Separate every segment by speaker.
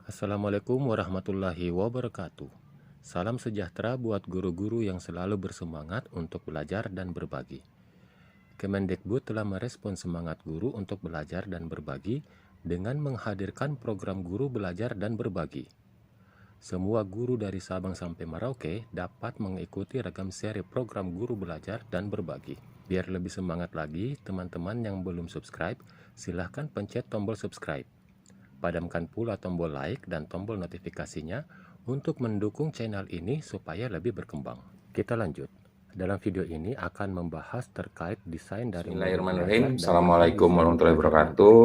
Speaker 1: Assalamualaikum warahmatullahi wabarakatuh. Salam sejahtera buat guru-guru yang selalu bersemangat untuk belajar dan berbagi. Kemendikbud telah merespon semangat guru untuk belajar dan berbagi dengan menghadirkan program guru belajar dan berbagi. Semua guru dari Sabang sampai Merauke dapat mengikuti ragam seri program guru belajar dan berbagi. Biar lebih semangat lagi, teman-teman yang belum subscribe, silahkan pencet tombol subscribe. Padamkan pula tombol like dan tombol notifikasinya untuk mendukung channel ini supaya lebih berkembang. Kita lanjut. Dalam video ini akan membahas terkait desain dari
Speaker 2: Bismillahirrahmanirrahim. Assalamualaikum warahmatullahi wabarakatuh.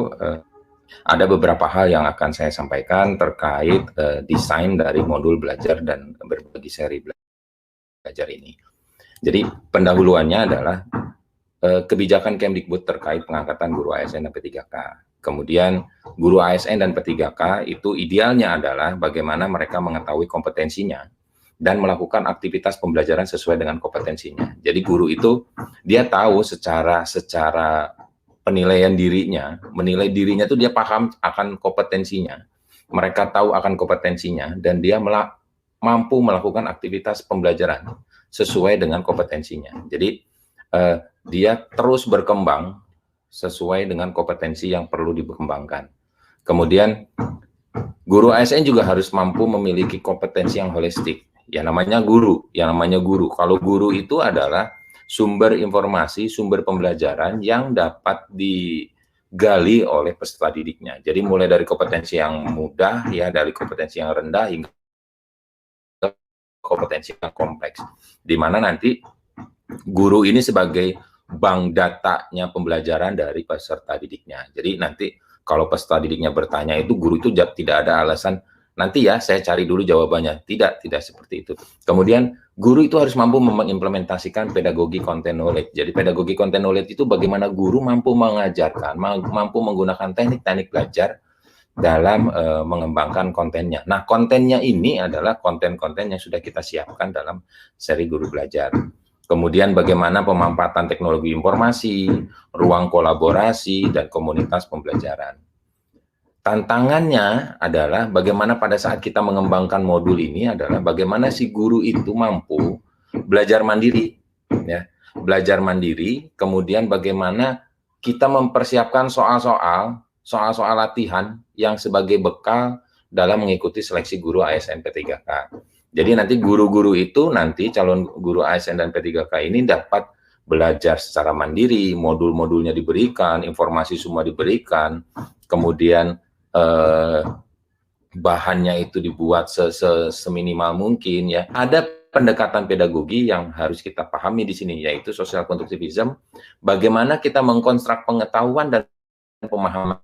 Speaker 2: Ada beberapa hal yang akan saya sampaikan terkait desain dari modul belajar dan berbagi seri belajar ini. Jadi pendahuluannya adalah kebijakan Kemdikbud terkait pengangkatan guru ASN dan P3K. Kemudian guru ASN dan P3K itu idealnya adalah bagaimana mereka mengetahui kompetensinya dan melakukan aktivitas pembelajaran sesuai dengan kompetensinya. Jadi guru itu dia tahu secara penilaian dirinya, menilai dirinya itu dia paham akan kompetensinya. Mereka tahu akan kompetensinya dan dia mampu melakukan aktivitas pembelajaran sesuai dengan kompetensinya. Jadi dia terus berkembang sesuai dengan kompetensi yang perlu dikembangkan. Kemudian guru ASN juga harus mampu memiliki kompetensi yang holistik. Ya namanya guru. Kalau guru itu adalah sumber informasi, sumber pembelajaran yang dapat digali oleh peserta didiknya. Jadi mulai dari kompetensi yang mudah, ya dari kompetensi yang rendah hingga kompetensi yang kompleks. Di mana nanti guru ini sebagai bank datanya pembelajaran dari peserta didiknya. Jadi nanti kalau peserta didiknya bertanya itu, guru itu tidak ada alasan nanti ya saya cari dulu jawabannya. Tidak seperti itu. Kemudian guru itu harus mampu mengimplementasikan pedagogi content knowledge. Jadi pedagogi content knowledge itu bagaimana guru mampu mengajarkan, mampu menggunakan teknik-teknik belajar dalam mengembangkan kontennya. Nah, kontennya ini adalah konten-konten yang sudah kita siapkan dalam seri guru belajar. Kemudian bagaimana pemanfaatan teknologi informasi, ruang kolaborasi, dan komunitas pembelajaran. Tantangannya adalah bagaimana pada saat kita mengembangkan modul ini adalah bagaimana si guru itu mampu belajar mandiri, ya, belajar mandiri. Kemudian bagaimana kita mempersiapkan soal-soal latihan yang sebagai bekal dalam mengikuti seleksi guru ASN P3K. Jadi nanti guru-guru itu nanti calon guru ASN dan P3K ini dapat belajar secara mandiri, modul-modulnya diberikan, informasi semua diberikan, kemudian bahannya itu dibuat seminimal mungkin ya. Ada pendekatan pedagogi yang harus kita pahami di sini, yaitu social constructivism. Bagaimana kita mengkonstruk pengetahuan dan pemahaman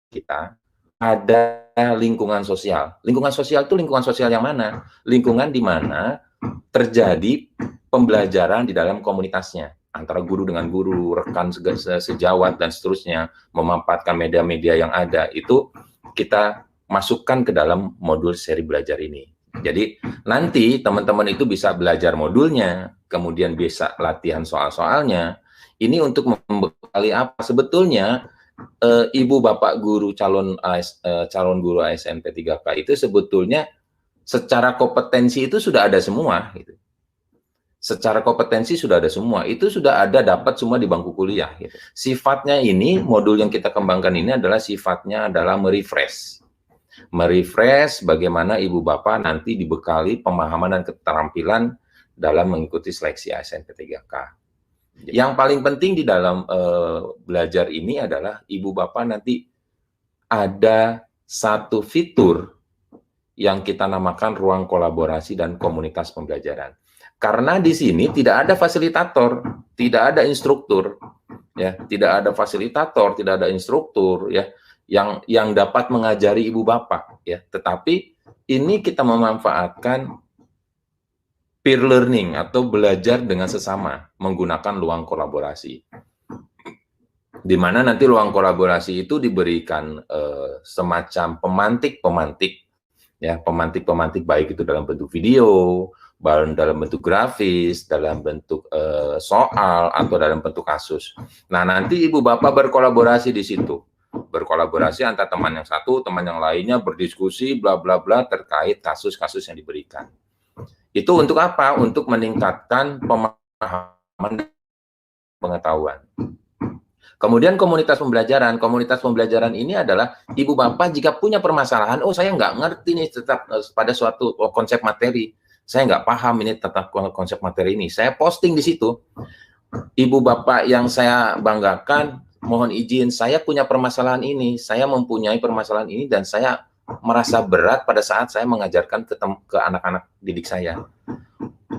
Speaker 2: kita ada lingkungan sosial. Lingkungan sosial itu lingkungan sosial yang mana? Lingkungan di mana terjadi pembelajaran di dalam komunitasnya. Antara guru dengan guru, rekan sejawat, dan seterusnya. Memanfaatkan media-media yang ada. Itu kita masukkan ke dalam modul seri belajar ini. Jadi nanti teman-teman itu bisa belajar modulnya, kemudian bisa latihan soal-soalnya. Ini untuk membekali apa? Sebetulnya ibu bapak guru calon guru ASN P3K itu sebetulnya secara kompetensi itu sudah ada semua gitu. Secara kompetensi sudah ada semua, itu sudah ada dapat semua di bangku kuliah gitu. Sifatnya ini modul yang kita kembangkan ini adalah sifatnya adalah merefresh bagaimana ibu bapak nanti dibekali pemahaman dan keterampilan dalam mengikuti seleksi ASN P3K. Yang paling penting di dalam belajar ini adalah ibu bapak nanti ada satu fitur yang kita namakan ruang kolaborasi dan komunitas pembelajaran. Karena di sini tidak ada fasilitator, tidak ada instruktur, ya, tidak ada fasilitator, tidak ada instruktur, ya, yang dapat mengajari ibu bapak, ya. Tetapi ini kita memanfaatkan peer learning atau belajar dengan sesama menggunakan ruang kolaborasi. Di mana nanti ruang kolaborasi itu diberikan semacam pemantik, ya, pemantik baik itu dalam bentuk video, dalam bentuk grafis, dalam bentuk soal, atau dalam bentuk kasus. Nah, nanti ibu bapak berkolaborasi di situ. berkolaborasi antara teman yang satu, teman yang lainnya, berdiskusi, bla bla bla terkait kasus-kasus yang diberikan. Itu untuk apa? Untuk meningkatkan pemahaman dan pengetahuan. Kemudian komunitas pembelajaran ini adalah ibu bapak jika punya permasalahan, oh saya nggak ngerti nih tetap pada suatu konsep materi, saya nggak paham ini tetap konsep materi ini, saya posting di situ. Ibu bapak yang saya banggakan, mohon izin, saya punya permasalahan ini, saya mempunyai permasalahan ini dan saya merasa berat pada saat saya mengajarkan ke anak-anak didik saya.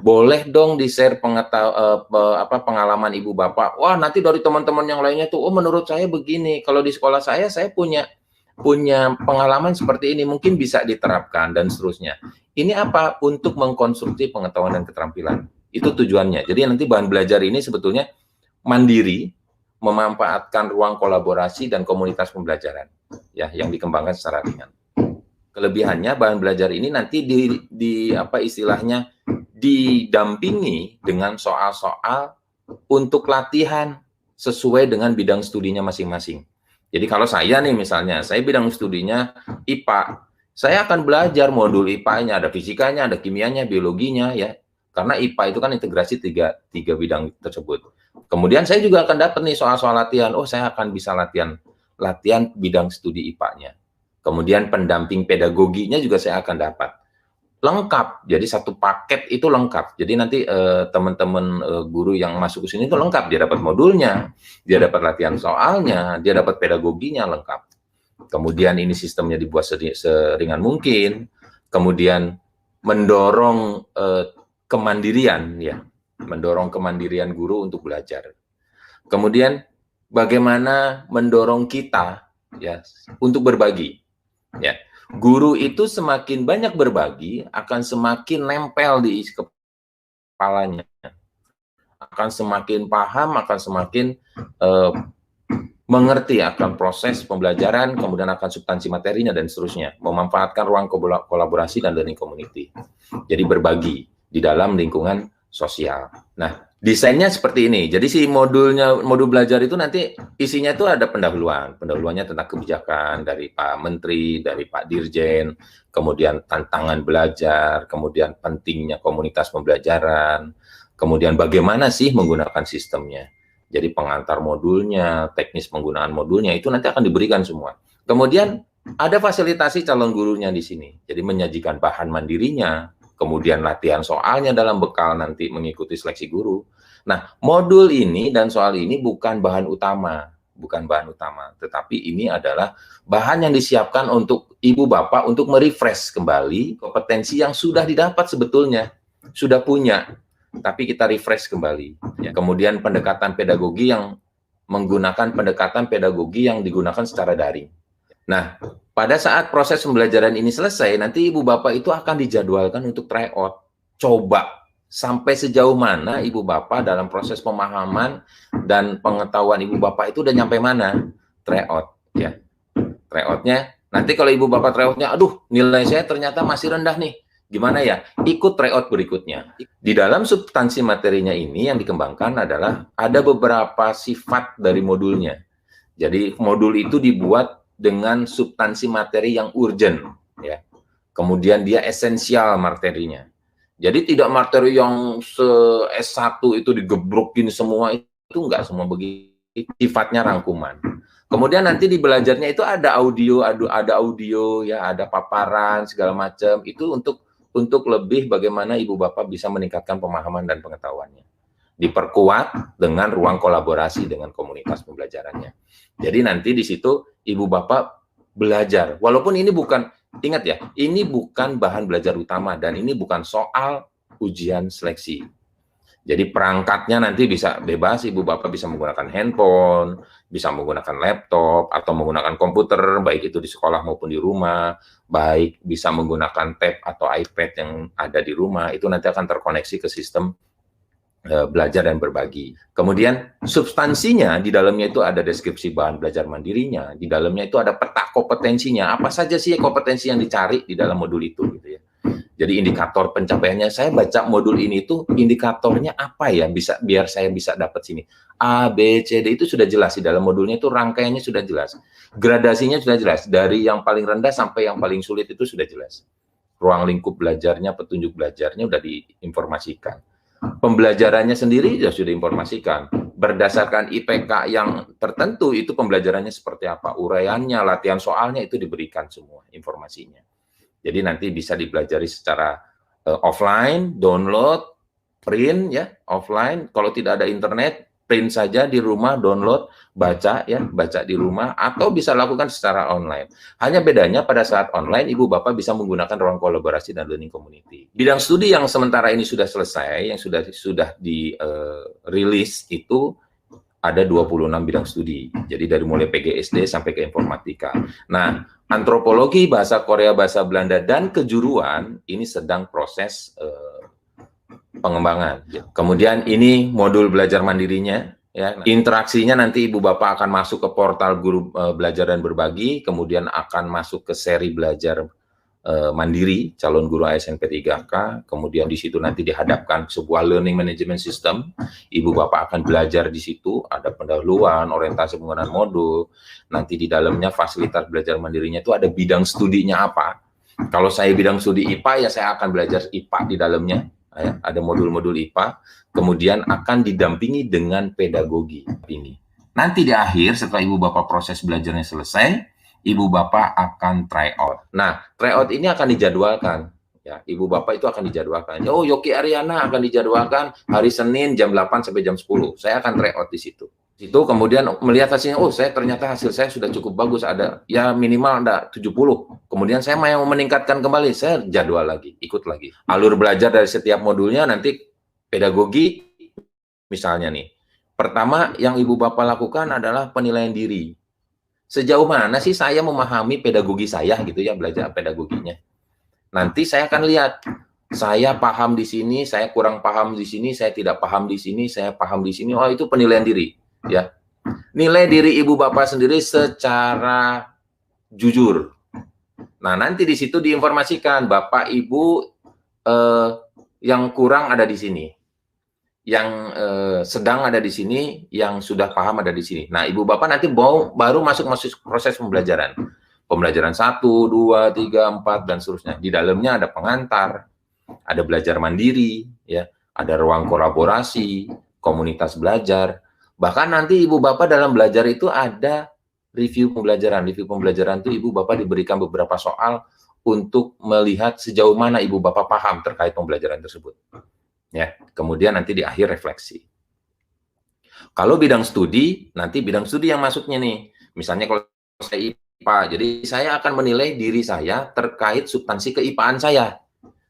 Speaker 2: Boleh dong di-share pengalaman ibu bapak. Wah, nanti dari teman-teman yang lainnya tuh, oh menurut saya begini. Kalau di sekolah saya punya pengalaman seperti ini, mungkin bisa diterapkan dan seterusnya. Ini apa? Untuk mengkonstruksi pengetahuan dan keterampilan. Itu tujuannya. Jadi nanti bahan belajar ini sebetulnya mandiri, memanfaatkan ruang kolaborasi dan komunitas pembelajaran, ya, yang dikembangkan secara ringan. Kelebihannya bahan belajar ini nanti didampingi dengan soal-soal untuk latihan sesuai dengan bidang studinya masing-masing. Jadi kalau saya nih misalnya, saya bidang studinya IPA, saya akan belajar modul IPA-nya, ada fisikanya, ada kimianya, biologinya, ya. Karena IPA itu kan integrasi tiga bidang tersebut. Kemudian saya juga akan dapat nih soal-soal latihan, oh saya akan bisa latihan bidang studi IPA-nya. Kemudian pendamping pedagoginya juga saya akan dapat. Lengkap, jadi satu paket itu lengkap. Jadi nanti teman-teman guru yang masuk ke sini itu lengkap. Dia dapat modulnya, dia dapat latihan soalnya, dia dapat pedagoginya lengkap. Kemudian ini sistemnya dibuat seringan mungkin. Kemudian mendorong kemandirian, ya, mendorong kemandirian guru untuk belajar. Kemudian bagaimana mendorong kita, ya, untuk berbagi. Ya, guru itu semakin banyak berbagi, akan semakin nempel di kepalanya, akan semakin paham, akan semakin mengerti akan proses pembelajaran, kemudian akan substansi materinya dan seterusnya, memanfaatkan ruang kolaborasi dan learning community. Jadi berbagi di dalam lingkungan sosial. Nah, desainnya seperti ini. Jadi si modul belajar itu nanti isinya itu ada pendahuluan. Pendahuluannya tentang kebijakan dari Pak Menteri, dari Pak Dirjen, kemudian tantangan belajar, kemudian pentingnya komunitas pembelajaran, kemudian bagaimana sih menggunakan sistemnya. Jadi pengantar modulnya, teknis penggunaan modulnya itu nanti akan diberikan semua. Kemudian ada fasilitasi calon gurunya di sini. Jadi menyajikan bahan mandirinya, kemudian latihan soalnya dalam bekal nanti mengikuti seleksi guru. Nah, modul ini dan soal ini bukan bahan utama, tetapi ini adalah bahan yang disiapkan untuk ibu bapak untuk merefresh kembali kompetensi yang sudah didapat sebetulnya, sudah punya, tapi kita refresh kembali. Ya, kemudian pendekatan pedagogi yang menggunakan pendekatan pedagogi yang digunakan secara daring. Nah, pada saat proses pembelajaran ini selesai, nanti ibu bapak itu akan dijadwalkan untuk tryout. Coba sampai sejauh mana ibu bapak dalam proses pemahaman dan pengetahuan ibu bapak itu udah nyampe mana? Tryout, ya. Tryoutnya, nanti kalau ibu bapak tryoutnya, aduh nilai saya ternyata masih rendah nih. Gimana ya? Ikut tryout berikutnya. Di dalam substansi materinya ini yang dikembangkan adalah ada beberapa sifat dari modulnya. Jadi modul itu dibuat dengan substansi materi yang urgent, ya. Kemudian dia esensial materinya. Jadi tidak materi yang S1 itu digebrokin semua, itu enggak semua begitu. Sifatnya rangkuman. Kemudian nanti di belajarnya itu ada audio, ya, ada paparan segala macam. Itu untuk lebih bagaimana ibu bapak bisa meningkatkan pemahaman dan pengetahuannya. Diperkuat dengan ruang kolaborasi dengan komunitas pembelajarannya. Jadi nanti di situ ibu bapak belajar. Walaupun ini bukan, ingat ya, ini bukan bahan belajar utama dan ini bukan soal ujian seleksi. Jadi perangkatnya nanti bisa bebas, ibu bapak bisa menggunakan handphone, bisa menggunakan laptop atau menggunakan komputer, baik itu di sekolah maupun di rumah, baik bisa menggunakan tab atau iPad yang ada di rumah, itu nanti akan terkoneksi ke sistem belajar dan berbagi. Kemudian substansinya di dalamnya itu ada deskripsi bahan belajar mandirinya, di dalamnya itu ada peta kompetensinya, apa saja sih kompetensi yang dicari di dalam modul itu gitu ya. Jadi indikator pencapaiannya, saya baca modul ini tuh indikatornya apa ya, bisa biar saya bisa dapat sini. A, B, C, D itu sudah jelas di dalam modulnya, itu rangkaiannya sudah jelas. Gradasinya sudah jelas, dari yang paling rendah sampai yang paling sulit itu sudah jelas. Ruang lingkup belajarnya, petunjuk belajarnya sudah diinformasikan. Pembelajarannya sendiri sudah diinformasikan. Berdasarkan IPK yang tertentu, itu pembelajarannya seperti apa, uraiannya, latihan soalnya itu diberikan semua informasinya. Jadi nanti bisa dipelajari secara offline, download, print ya, offline. Kalau tidak ada internet, print saja di rumah, download, baca ya, baca di rumah, atau bisa lakukan secara online. Hanya bedanya pada saat online, Ibu Bapak bisa menggunakan ruang kolaborasi dan learning community. Bidang studi yang sementara ini sudah selesai, yang sudah dirilis itu ada 26 bidang studi. Jadi dari mulai PGSD sampai ke informatika. Nah, antropologi, bahasa Korea, bahasa Belanda, dan kejuruan ini sedang proses pengembangan. Kemudian ini modul belajar mandirinya. Ya, interaksinya nanti Ibu Bapak akan masuk ke portal guru belajar dan berbagi, kemudian akan masuk ke seri belajar mandiri, calon guru ASN P3K, kemudian di situ nanti dihadapkan sebuah learning management system, Ibu Bapak akan belajar di situ, ada pendahuluan, orientasi penggunaan modul, nanti di dalamnya fasilitas belajar mandirinya itu ada bidang studinya apa. Kalau saya bidang studi IPA, ya saya akan belajar IPA di dalamnya, ya, ada modul-modul IPA, kemudian akan didampingi dengan pedagogi ini. Nanti di akhir, setelah Ibu Bapak proses belajarnya selesai, Ibu Bapak akan try out. Nah, try out ini akan dijadwalkan. Ya, Ibu Bapak itu akan dijadwalkan. Oh, Yoki Ariana akan dijadwalkan hari Senin jam 8 sampai jam 10. Saya akan try out di situ. Itu kemudian melihat hasilnya, oh saya ternyata hasil saya sudah cukup bagus, ada ya minimal ada 70. Kemudian saya mau meningkatkan kembali, saya jadwal lagi, ikut lagi. Alur belajar dari setiap modulnya nanti pedagogi misalnya nih. Pertama yang Ibu Bapak lakukan adalah penilaian diri. Sejauh mana sih saya memahami pedagogi saya gitu ya, belajar pedagoginya. Nanti saya akan lihat, saya paham di sini, saya kurang paham di sini, saya tidak paham di sini, saya paham di sini. Oh, itu penilaian diri, ya. Nilai diri Ibu Bapak sendiri secara jujur. Nah, nanti di situ diinformasikan Bapak Ibu yang kurang ada di sini. Yang sedang ada di sini, yang sudah paham ada di sini. Nah, Ibu Bapak nanti baru masuk proses pembelajaran. Pembelajaran 1, 2, 3, 4, dan seterusnya. Di dalamnya ada pengantar, ada belajar mandiri, ya, ada ruang kolaborasi, komunitas belajar. Bahkan nanti Ibu Bapak dalam belajar itu ada review pembelajaran. Review pembelajaran itu Ibu Bapak diberikan beberapa soal untuk melihat sejauh mana Ibu Bapak paham terkait pembelajaran tersebut. Ya, kemudian nanti di akhir refleksi. Kalau bidang studi, nanti bidang studi yang masuknya nih. Misalnya kalau saya IPA, jadi saya akan menilai diri saya terkait substansi keIPA-an saya.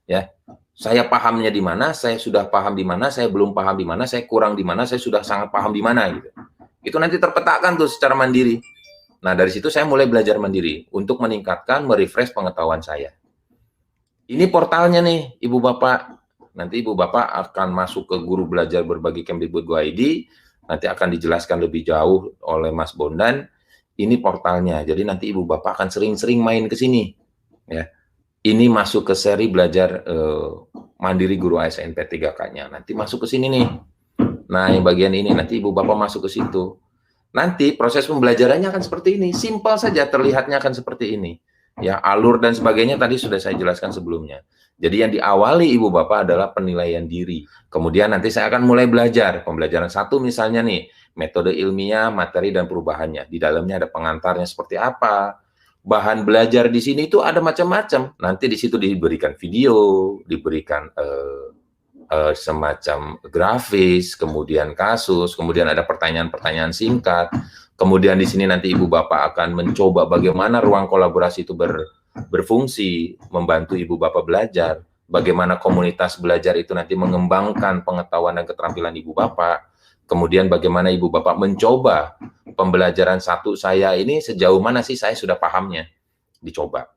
Speaker 2: Ya, saya pahamnya di mana, saya sudah paham di mana, saya belum paham di mana, saya kurang di mana, saya sudah sangat paham di mana gitu. Itu nanti terpetakan tuh secara mandiri. Nah, dari situ saya mulai belajar mandiri untuk meningkatkan, merefresh pengetahuan saya. Ini portalnya nih, Ibu Bapak. Nanti Ibu Bapak akan masuk ke guru belajar berbagi Kemdikbud.go.id, nanti akan dijelaskan lebih jauh oleh Mas Bondan. Ini portalnya, jadi nanti Ibu Bapak akan sering-sering main ke sini. Ya. Ini masuk ke seri belajar mandiri guru ASN P3K-nya. Nanti masuk ke sini nih. Nah, yang bagian ini nanti Ibu Bapak masuk ke situ. Nanti proses pembelajarannya akan seperti ini, simpel saja, terlihatnya akan seperti ini. Ya, alur dan sebagainya tadi sudah saya jelaskan sebelumnya. Jadi yang diawali Ibu Bapak adalah penilaian diri. Kemudian nanti saya akan mulai belajar. Pembelajaran 1 misalnya nih, metode ilmiah, materi, dan perubahannya. Di dalamnya ada pengantarnya seperti apa. Bahan belajar di sini itu ada macam-macam. Nanti di situ diberikan video, diberikan semacam grafis, kemudian kasus, kemudian ada pertanyaan-pertanyaan singkat. Kemudian di sini nanti Ibu Bapak akan mencoba bagaimana ruang kolaborasi itu berfungsi, membantu Ibu Bapak belajar, bagaimana komunitas belajar itu nanti mengembangkan pengetahuan dan keterampilan Ibu Bapak, kemudian bagaimana Ibu Bapak mencoba pembelajaran 1 saya ini sejauh mana sih saya sudah pahamnya, dicoba.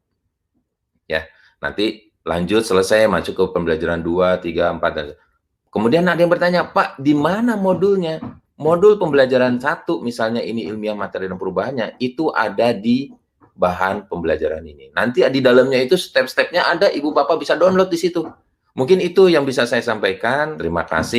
Speaker 2: Ya, nanti lanjut selesai masuk ke pembelajaran 2, 3, 4, dan kemudian ada yang bertanya, Pak, di mana modulnya? Modul pembelajaran 1, misalnya ini ilmiah, materi, dan perubahannya, itu ada di bahan pembelajaran ini. Nanti di dalamnya itu step-stepnya ada, Ibu Bapak bisa download di situ. Mungkin itu yang bisa saya sampaikan. Terima kasih.